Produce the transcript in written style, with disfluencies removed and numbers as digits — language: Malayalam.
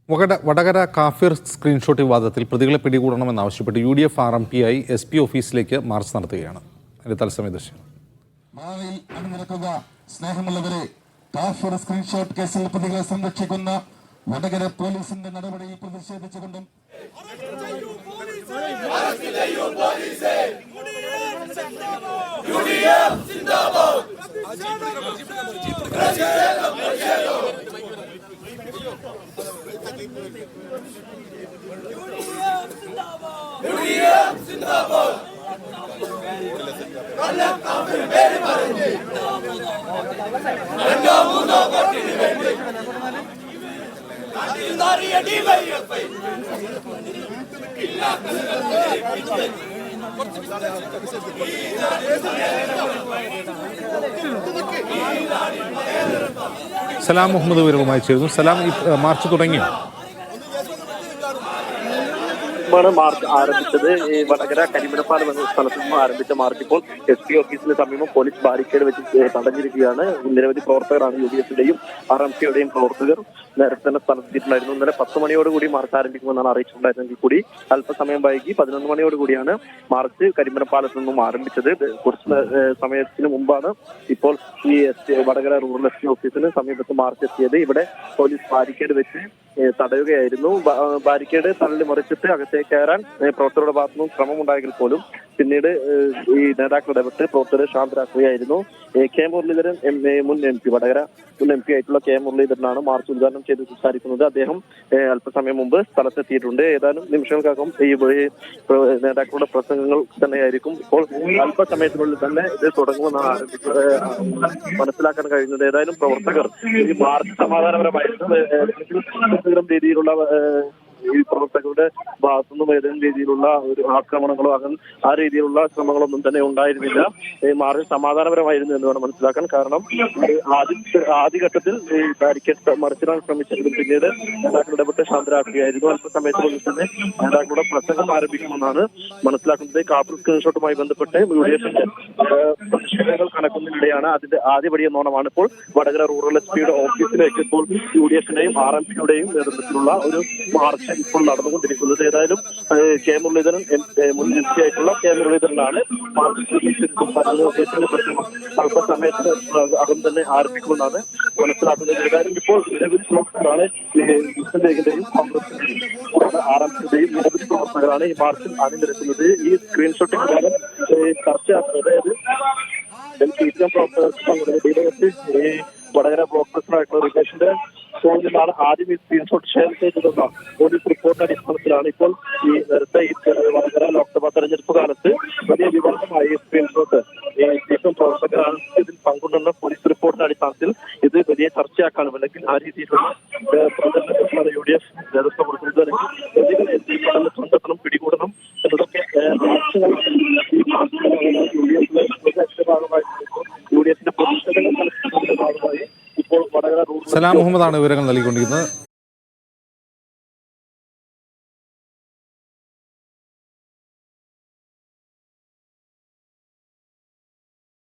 വടകര കാഫിർ സ്ക്രീൻഷോട്ട് വിവാദത്തിൽ പ്രതികളെ പിടികൂടണമെന്നാവശ്യപ്പെട്ട് UDF RMPI SP ഓഫീസിലേക്ക് മാർച്ച് നടത്തുകയാണ്. അതിന്റെ തത്സമയ ദൃശ്യം. സ്നേഹമുള്ളവരെ, കാഫിർ സ്ക്രീൻഷോട്ട് കേസിൽ പ്രതികളെ സംരക്ഷിക്കുന്ന വടകര പോലീസിന്റെ നടപടിയിൽ പ്രതിഷേധിച്ചുകൊണ്ടും സലാം മുഹമ്മദ് വിവരവുമായി ചേരുന്നു. സലാം, ഈ മാർച്ച് തുടങ്ങിയോ? മാർച്ച് ആരംഭിച്ചത് ഈ വടകര കരിമണപ്പാലം എന്ന സ്ഥലത്ത് നിന്നും ആരംഭിച്ച മാർച്ച് ഇപ്പോൾ SP ഓഫീസിന് സമീപം പോലീസ് ബാരിക്കേഡ് വെച്ച് തടഞ്ഞിരിക്കുകയാണ്. നിരവധി പ്രവർത്തകരാണ് UDF-ന്റെയും RMPയുടെയും പ്രവർത്തകർ നേരത്തെ തന്നെ സ്ഥലത്തെത്തിയിട്ടുണ്ടായിരുന്നു. ഇന്നലെ 10 മണിയോടുകൂടി മാർച്ച് ആരംഭിക്കുമെന്നാണ് അറിയിച്ചിട്ടുണ്ടായിരുന്നെങ്കിൽ കൂടി അല്പസമയം വൈകി 11 മണിയോടുകൂടിയാണ് മാർച്ച് കരിമണപ്പാലത്ത് നിന്നും ആരംഭിച്ചത്. കുറച്ച് സമയത്തിന് മുമ്പാണ് ഇപ്പോൾ ഈ വടകര റൂറൽ SP ഓഫീസിന് സമീപത്ത് മാർച്ച് എത്തിയത്. ഇവിടെ പോലീസ് ബാരിക്കേഡ് വെച്ച് തടയുകയായിരുന്നു. ബാരിക്കേഡ് തള്ളി മറിച്ചിട്ട് അകത്തേക്ക് കയറാൻ പ്രവർത്തകരുടെ ഭാഗത്തുനിന്നും ശ്രമമുണ്ടായെങ്കിൽ പോലും പിന്നീട് ഈ നേതാക്കൾ ഇടപെട്ട് പ്രവർത്തകരെ ശാന്തരാക്കുകയായിരുന്നു. കെ മുരളീധരൻ മുൻ MP വടകര മുൻ MP ആയിട്ടുള്ള കെ മുരളീധരനാണ് മാർച്ച് ഉദ്ഘാടനം ചെയ്ത് സംസാരിക്കുന്നത്. അദ്ദേഹം അല്പസമയം മുമ്പ് സ്ഥലത്തെത്തിയിട്ടുണ്ട്. ഏതാനും നിമിഷങ്ങൾക്കകം ഈ നേതാക്കളുടെ പ്രസംഗങ്ങൾ തന്നെയായിരിക്കും. ഇപ്പോൾ അല്പസമയത്തിനുള്ളിൽ തന്നെ ഇത് തുടങ്ങുമെന്നാണ് മനസ്സിലാക്കാൻ കഴിയുന്നത്. ഏതായാലും പ്രവർത്തകർ ഈ മാർച്ച് സമാധാനപരമായിരുന്നു രീതിയിലുള്ള ഈ പ്രവർത്തകരുടെ ഭാഗത്തുനിന്നും ഏതെങ്കിലും രീതിയിലുള്ള ഒരു ആക്രമണങ്ങളോ ആ രീതിയിലുള്ള ശ്രമങ്ങളൊന്നും തന്നെ ഉണ്ടായിരുന്നില്ല. മാർച്ച് സമാധാനപരമായിരുന്നു എന്ന് വേണം മനസ്സിലാക്കാൻ. കാരണം ആദ്യഘട്ടത്തിൽ ഈ ബാരിക്കേഡ് മറിച്ചിടാൻ ശ്രമിച്ചെങ്കിലും പിന്നീട് നേതാക്കൾ ഇടപെട്ട് ശാന്തരാക്കുകയായിരുന്നു. അല്പസമയത്തിനുള്ളിൽ തന്നെ നേതാക്കളുടെ പ്രസംഗം ആരംഭിക്കുമെന്നാണ് മനസ്സിലാക്കുന്നത്. കാഫിർ സ്ക്രീൻഷോട്ടുമായി ബന്ധപ്പെട്ട് UDF-ന്റെ പ്രതിഷേധങ്ങൾ കണക്കുന്നതിനിടെയാണ് അതിന്റെ ആദ്യപടി എന്നോണമാണ് ഇപ്പോൾ വടകര റൂറൽ SP-യുടെ ഓഫീസിലേക്ക് ഇപ്പോൾ UDF-ന്റെയും RMPയുടെയും നേതൃത്വത്തിലുള്ള ഒരു മാർച്ച് ഇപ്പോൾ നടന്നുകൊണ്ടിരിക്കുന്നത്. ഏതായാലും കെ മുരളീധരൻ മുൻ MP ആയിട്ടുള്ള കെ മുരളീധരനാണ് അല്പസമയത്തിന് അകം തന്നെ ആരംഭിക്കുമെന്നാണ് മനസ്സിലാക്കുന്നത്. ഏതായാലും ഇപ്പോൾ നിരവധി പ്രവർത്തകരാണ് മുസ്ലിം ലീഗിന്റെയും കോൺഗ്രസിന്റെയും RMPയുടെയും നിരവധി പ്രവർത്തകരാണ് ഈ മാർച്ചിൽ അണിനിരക്കുന്നത്. ഈ സ്ക്രീൻഷോട്ട് ചർച്ചയാക്കുന്നത് അതായത് പ്രവർത്തകർക്ക് വടകര ബ്ലോക്ക് പ്രസിഡന്റായിട്ടുള്ള റിലേഷന്റെ ഫോണിലാണ് ആദ്യം ഈ സ്ക്രീൻഷോട്ട് ഷെയർ ചെയ്തതെന്ന പോലീസ് റിപ്പോർട്ടിന്റെ അടിസ്ഥാനത്തിലാണ് ഇപ്പോൾ ഈ നേരത്തെ ഈ വടകര ലോക്സഭാ തെരഞ്ഞെടുപ്പ് കാലത്ത് വലിയ വിവാദമായ ഈ സ്ക്രീൻഷോട്ട് പ്രവർത്തകരാണ് ഇതിൽ പങ്കുണ്ടെന്ന പോലീസ് റിപ്പോർട്ടിന്റെ അടിസ്ഥാനത്തിൽ ഇത് വലിയ ചർച്ചയാക്കാനും അല്ലെങ്കിൽ ആ രീതിയിലുള്ള പ്രചരണത്തിലാണ് UDF നേതൃത്വം കൊടുക്കുന്നത്. അല്ലെങ്കിൽ സ്വന്തത്തിനും പിടികൂടണം എന്നതൊക്കെ UDF-ന്റെ പ്രതിഷേധങ്ങളുടെ ഭാഗമായി ഇപ്പോൾ വടകര സലാം മുഹമ്മദാണ് വിവരങ്ങൾ നൽകിക്കൊണ്ടിരിക്കുന്നത്.